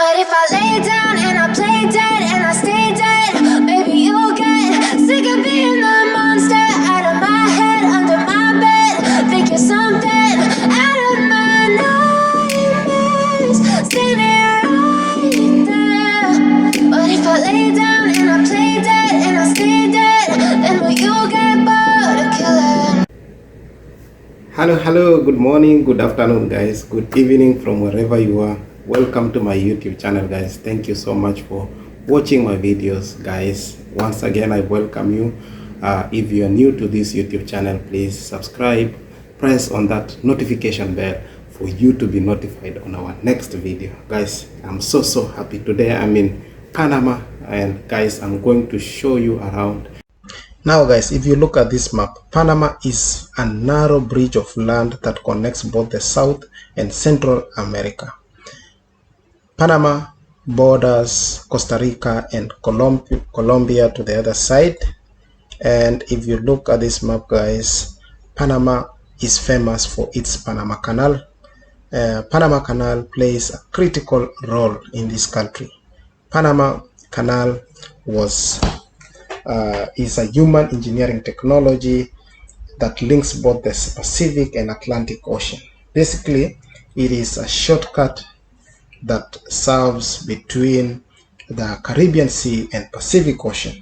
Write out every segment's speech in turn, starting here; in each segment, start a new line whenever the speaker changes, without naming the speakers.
But if I lay down and I play dead and I stay dead, maybe you'll get sick of being the monster out of my head, under my bed. Think you're something out of my nightmares, standing right there. But if I lay down and I play dead and I stay dead, then will you get bored of killing?
Hello, good morning, good afternoon guys, good evening from wherever you are. Welcome to my YouTube channel guys. Thank you so much for watching my videos guys. Once again I welcome you. If you are new to this YouTube channel, please subscribe, press on that notification bell for you to be notified on our next video guys. I'm so happy. Today I'm in Panama, and guys I'm going to show you around. Now guys, if you look at this map, Panama is a narrow bridge of land that connects both the South and Central America. Panama borders Costa Rica and Colombia to the other side. And if you look at this map guys, Panama is famous for its Panama Canal. Panama Canal plays a critical role in this country. Panama Canal is a human engineering technology that links both the Pacific and Atlantic Ocean. Basically, it is a shortcut that serves between the Caribbean Sea and Pacific Ocean.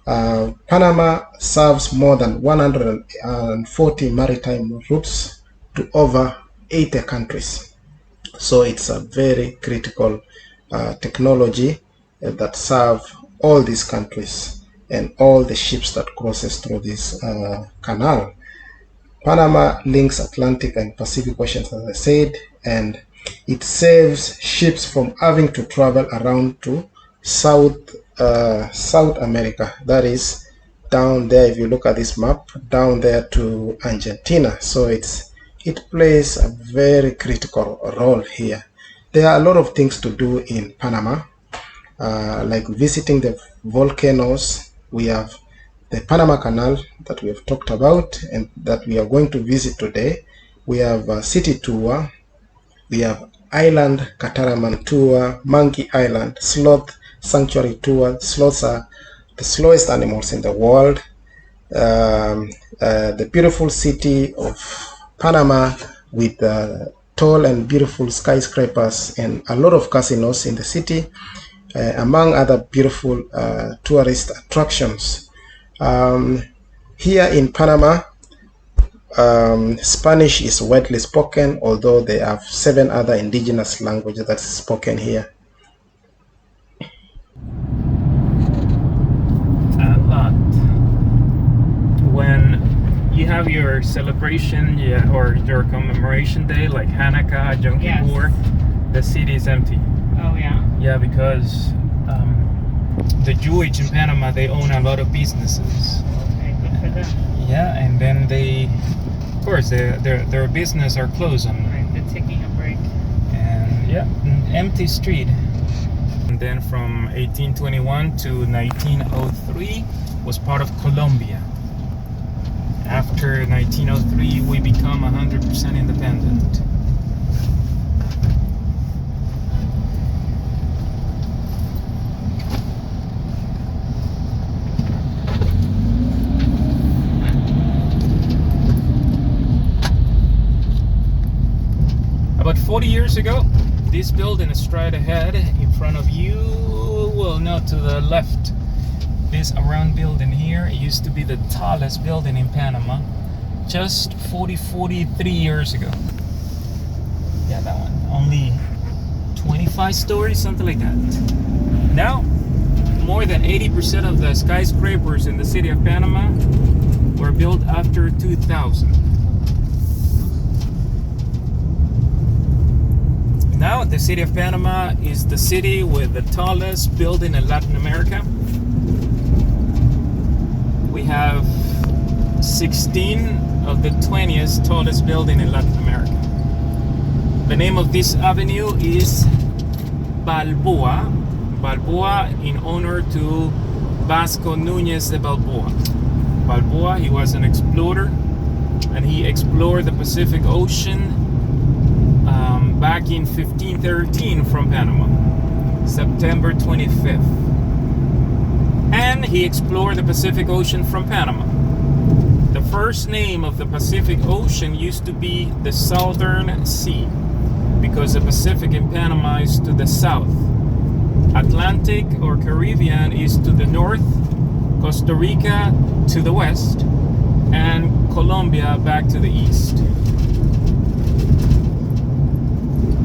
Panama serves more than 140 maritime routes to over 80 countries. So it's a very critical technology that serves all these countries and all the ships that crosses through this canal. Panama links Atlantic and Pacific Oceans, as I said, and it saves ships from having to travel around to South America. That is down there. If you look at this map, down there to Argentina. So it plays a very critical role here. There are a lot of things to do in Panama, like visiting the volcanoes. We have the Panama Canal that we have talked about and that we are going to visit today. We have a city tour. We have island catamaran tour, Monkey Island, sloth sanctuary tour. Sloths are the slowest animals in the world. The beautiful city of Panama with tall and beautiful skyscrapers and a lot of casinos in the city, among other beautiful tourist attractions. Here in Panama, Spanish is widely spoken, although they have 7 other indigenous languages that's spoken here.
A lot. When you have your celebration, or your commemoration day, like Hanukkah, Yom Kippur, the city is empty.
Oh yeah.
Yeah, because the Jewish in Panama, they own a lot of businesses.
Okay, good for them.
Yeah, and then of course, their business are closed on.
Right, they're taking a break.
And yeah, an empty street. And then from 1821 to 1903 was part of Colombia. After 1903, we become 100% independent. About 40 years ago, this building is straight ahead in front of you. Well, no, to the left. This round building here, it used to be the tallest building in Panama just 43 years ago. Yeah, that one. Only 25 stories, something like that. Now, more than 80% of the skyscrapers in the city of Panama were built after 2000. Now, the city of Panama is the city with the tallest building in Latin America. We have 16 of the 20th tallest building in Latin America. The name of this avenue is Balboa. Balboa in honor to Vasco Núñez de Balboa. Balboa, he was an explorer, and he explored the Pacific Ocean back in 1513 from Panama. September 25th. And he explored the Pacific Ocean from Panama. The first name of the Pacific Ocean used to be the Southern Sea, because the Pacific in Panama is to the south. Atlantic or Caribbean is to the north, Costa Rica to the west, and Colombia back to the east.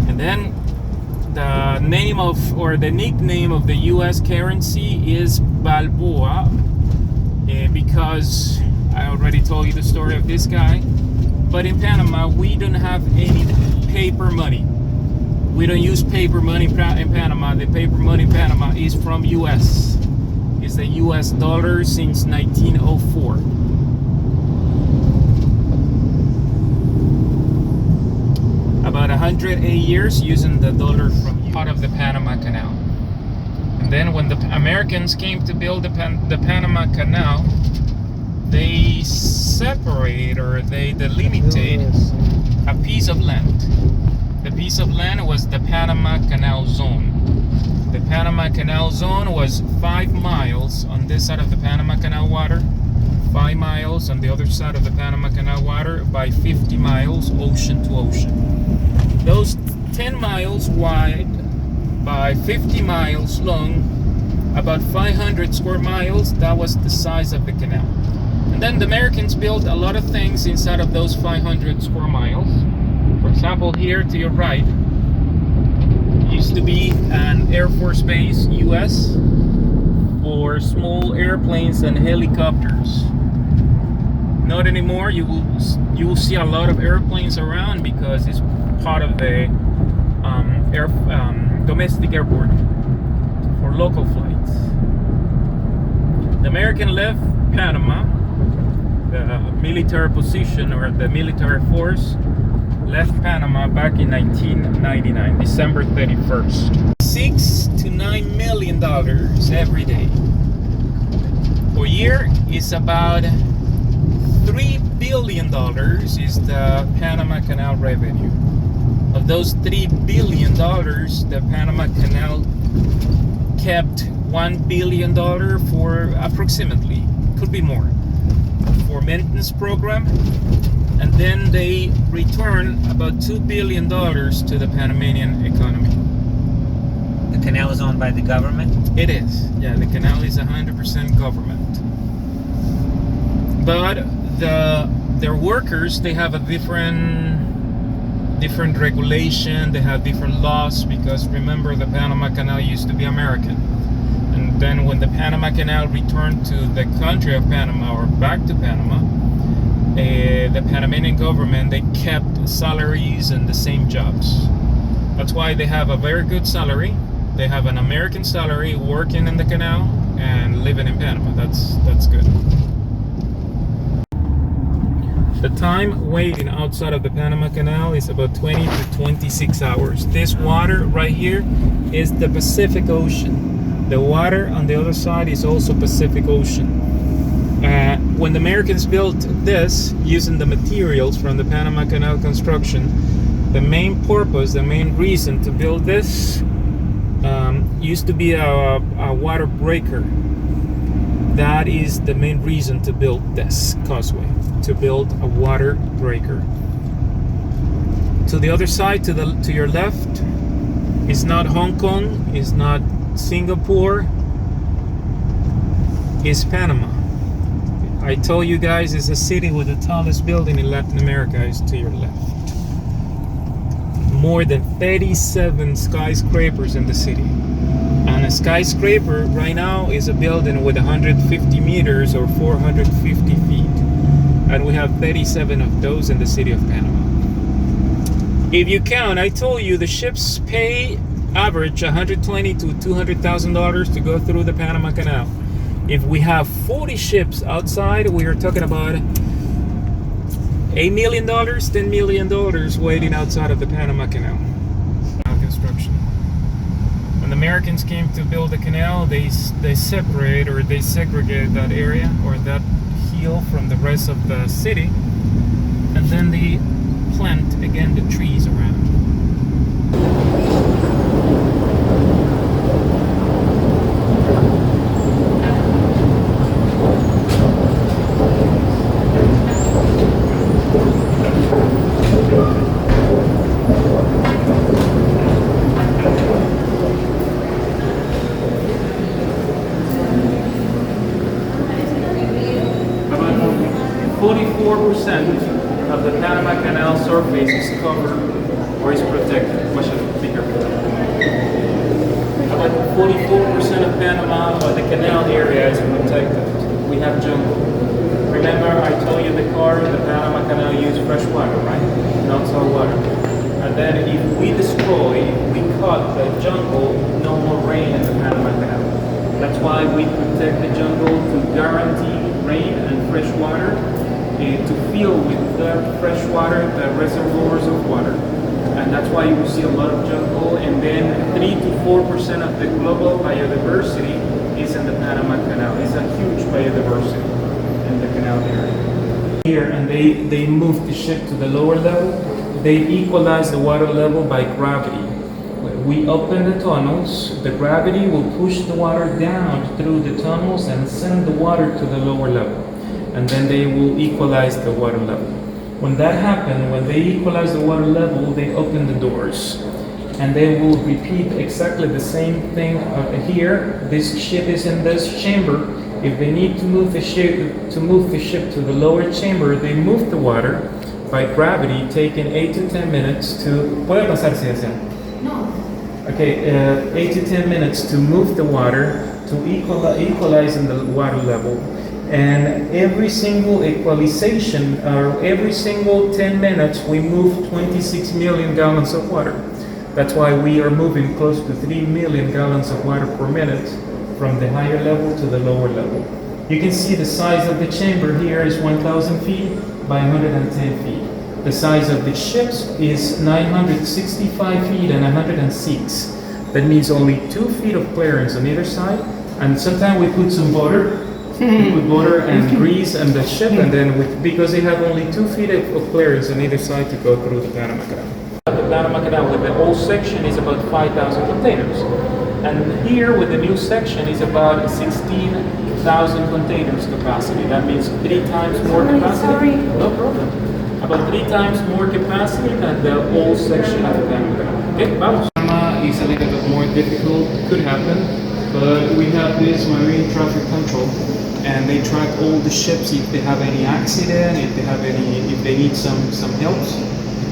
And then the name of, or the nickname of the US currency is Balboa, because I already told you the story of this guy. But in Panama, we don't have any paper money. We don't use paper money in Panama. The paper money in Panama is from US. It's the US dollar since 1904. About 108 years using the dollar from part of the Panama Canal. And then when the Americans came to build the Panama Canal, they separate, or they delimited a piece of land. The piece of land was the Panama Canal Zone. The Panama Canal Zone was 5 miles on this side of the Panama Canal water, 5 miles on the other side of the Panama Canal water, by 50 miles ocean to ocean. Those 10 miles wide by 50 miles long, about 500 square miles, that was the size of the canal. And then the Americans built a lot of things inside of those 500 square miles. For example, here to your right used to be an Air Force base, US, for small airplanes and helicopters. Not anymore. You will see a lot of airplanes around because it's part of the domestic airport for local flights. The American left Panama, the military position or the military force left Panama back in 1999, December 31st. $6 to $9 million every day. For a year is about $3 billion is the Panama Canal revenue. Of those $3 billion, the Panama Canal kept $1 billion for approximately, could be more, for maintenance program, and then they return about $2 billion to the Panamanian economy.
The canal is owned by the government?
It is, yeah, the canal is 100% government. But their workers, they have a different regulation, they have different laws, because remember, the Panama Canal used to be American. And then when the Panama Canal returned to the country of Panama, or back to Panama, the Panamanian government, they kept salaries and the same jobs. That's why they have a very good salary. They have an American salary working in the canal and living in Panama. That's good. The time waiting outside of the Panama Canal is about 20 to 26 hours. This water right here is the Pacific Ocean. The water on the other side is also Pacific Ocean. When the Americans built this using the materials from the Panama Canal construction, the main purpose, the main reason to build this used to be a water breaker. That is the main reason to build this causeway, to build a water breaker. To the other side, to your left, is not Hong Kong, is not Singapore, is Panama. I told you guys, it's a city with the tallest building in Latin America is to your left. More than 37 skyscrapers in the city. And a skyscraper right now is a building with 150 meters or 450 feet. And we have 37 of those in the city of Panama. If you count, I told you the ships pay average $120,000 to $200,000 to go through the Panama Canal. If we have 40 ships outside, we are talking about $8 million, $10 million waiting outside of the Panama Canal. Construction. When the Americans came to build the canal, they separate, or they segregate that area or that hill from the rest of the city, and then they plant again the trees around. of the Panama Canal surface is covered or is protected. Much bigger. About 44% of Panama or the canal area is protected. We have jungle. Remember I told you the Panama Canal used fresh water, right? Not salt water. And then if we cut the jungle, no more rain in the Panama Canal. That's why we protect the jungle to guarantee rain and fresh water, to fill with the fresh water the reservoirs of water. And that's why you see a lot of jungle, and then 3 to 4% of the global biodiversity is in the Panama Canal. It's a huge biodiversity in the canal area. Here, and they move the ship to the lower level. They equalize the water level by gravity. We open the tunnels, the gravity will push the water down through the tunnels and send the water to the lower level. And then they will equalize the water level. When that happens, when they equalize the water level, they open the doors. And they will repeat exactly the same thing here. This ship is in this chamber. If they need to move the ship to the lower chamber, they move the water by gravity, taking 8 to 10 minutes to... ¿Puede pasarse hacia?
No.
Okay, 8 to 10 minutes to move the water, to equalize in the water level. And every single equalization, or every single 10 minutes, we move 26 million gallons of water. That's why we are moving close to 3 million gallons of water per minute from the higher level to the lower level. You can see the size of the chamber here is 1,000 feet by 110 feet. The size of the ships is 965 feet and 106. That means only 2 feet of clearance on either side. And sometimes we put some water. We put water and grease on the ship, and then because they have only 2 feet of clearance on either side to go through the Panama Canal. The Panama Canal with the old section is about 5,000 containers. And here with the new section is about 16,000 containers capacity. That means 3 times more capacity. No problem. About 3 times more capacity than the old section of the Panama Canal. Okay, vamos. Panama is a little bit more difficult, could happen, but we have this marine traffic control, and they track all the ships if they have any accident, if they need some helps.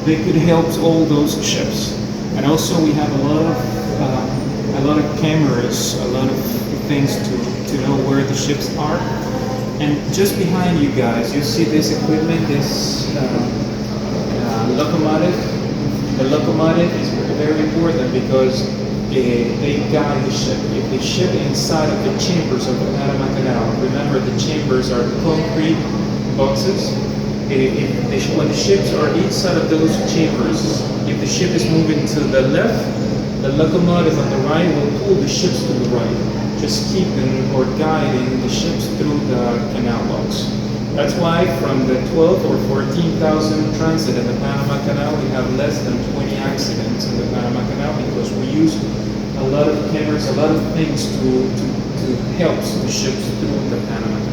They could help all those ships. And also we have a lot of cameras, a lot of things to know where the ships are. And just behind you guys, you see this equipment, this locomotive. The locomotive is very important because they guide the ship. If the ship inside of the chambers of the Panama Canal, remember the chambers are concrete boxes. When the ships are inside of those chambers, if the ship is moving to the left, the locomotive on the right will pull the ships to the right, just keeping or guiding the ships through the canal locks. That's why from the 12 or 14,000 transit in the Panama Canal, we have less than 20 accidents in the Panama Canal because we use a lot of cameras, a lot of things to help the ships through the Panama Canal.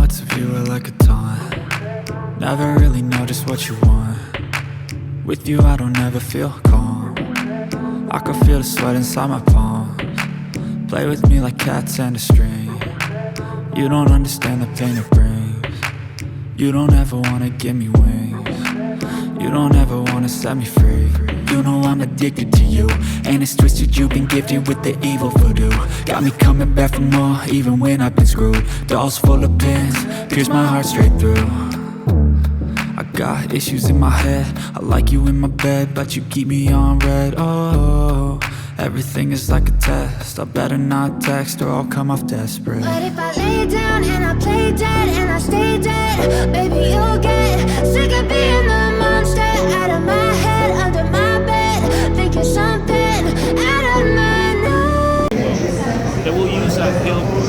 Silhouettes of you are like a taunt. Never really know just what you want. With you I don't ever feel calm. I can feel the sweat inside my palms. Play with me like cats and a string. You don't understand the pain it brings. You don't ever wanna give me wings. You don't ever wanna set me free. You know I'm addicted to you, and it's twisted, you've been gifted with the evil voodoo. Got me coming back for more, even when I've been screwed. Dolls full of pins, pierce my heart straight through. I got issues in my head, I like you in my bed, but you keep me on red. Oh, everything is like a test, I better not text or I'll come off desperate.
But if I lay down and I play dead and I stay dead, baby, you'll get sick of being the monster out of my head, under my bed, thinking something out of my nose.
They will use a hill boat,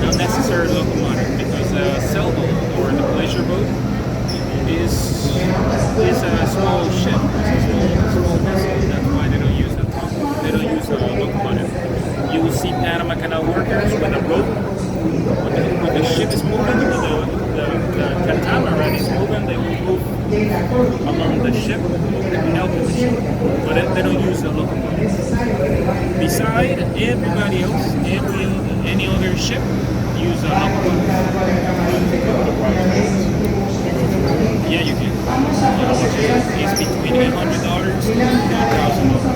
not necessarily locomotive, because a sailboat or the pleasure boat is a small ship. It's a small vessel. That's why they don't use a locomotive. You will see Panama Canal workers with a rope. When the ship is moving, the catamaran is moving, they will move along the ship and help the ship. But they don't use a locomotive. Beside everybody else, any other ship use a locomotive. Yeah, you can. It's between $800 and $1,000.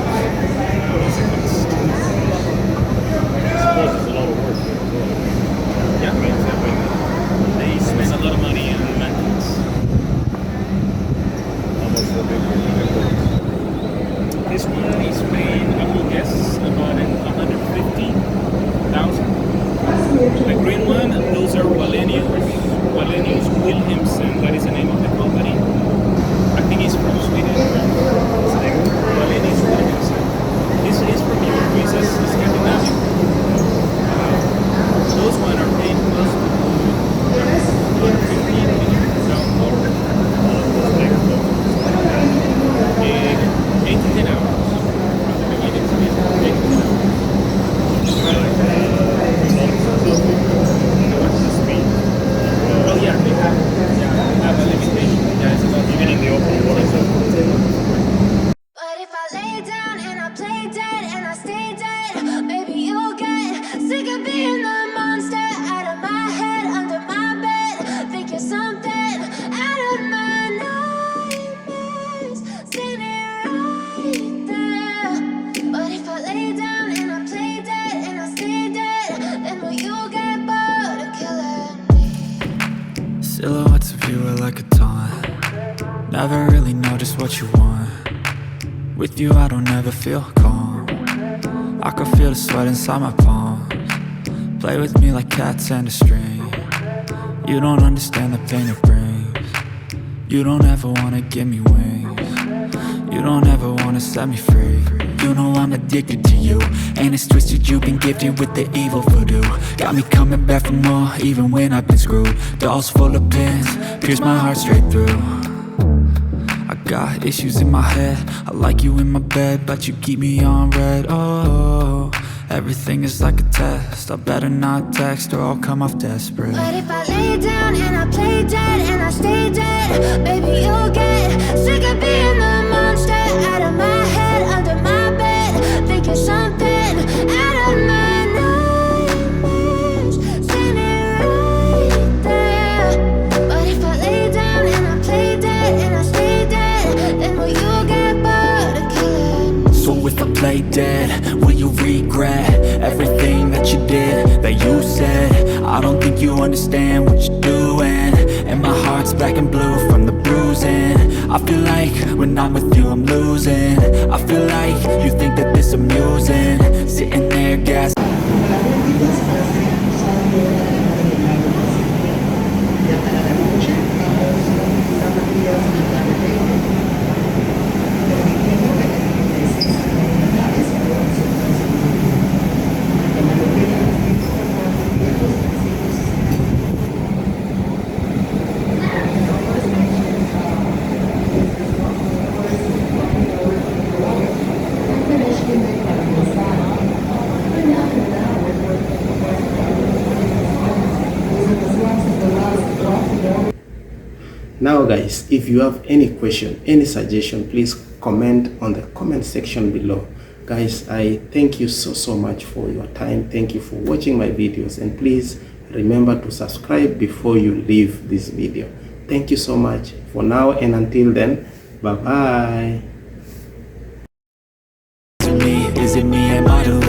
Yeah, they spend a lot of money on maintenance. This one is paying, I will guess, about $150,000. The green one, those are Wallenius Wilhelmsen, that is the name of the company. I think he's from Sweden. Wallenius Wilhelmsen. This is from Europe, it's Scandinavian. Those one are paying close to $150,000. 8 to 10 hours. Oh yeah, they have a limitation. Yeah, it's about even in the open water.
But if I lay down and I play dead and I stay dead, baby, you'll get sick of being the monster out of my head, under my bed, thinking something out of my nightmares, sitting right there. But if I lay down and I play dead and I stay dead, then will you get bored of killing me?
Silhouettes of you are like a taunt. Never really know just what you want. With you I don't ever feel calm. I can feel the sweat inside my palms. Play with me like cats and a string. You don't understand the pain it brings. You don't ever wanna give me wings. You don't ever wanna set me free. You know I'm addicted to you, and it's twisted, you've been gifted with the evil voodoo. Got me coming back for more, even when I've been screwed. Dolls full of pins, pierce my heart straight through. I got issues in my head, I like you in my bed, but you keep me on red. Oh, everything is like a test, I better not text or I'll come off desperate.
But if I lay down and I play dead and I stay dead, baby, you'll get sick of being the monster out of my head, under my bed, thinking something out of my nightmares, sitting right there. But if I lay down and I play dead and I stay dead, then will you get bored of killing me?
So if I play dead, will you regret everything that you did, that you said? I don't think you understand what you're doing, and my heart's black and blue from the bruising. I feel like when I'm with you I'm losing. I feel like you think that this amusing, sitting there gasping.
Now guys, if you have any question, any suggestion, please comment on the comment section below. Guys, I thank you so much for your time. Thank you for watching my videos, and please remember to subscribe before you leave this video. Thank you so much for now, and until then, bye bye.
To me, is it me? Am I delusional?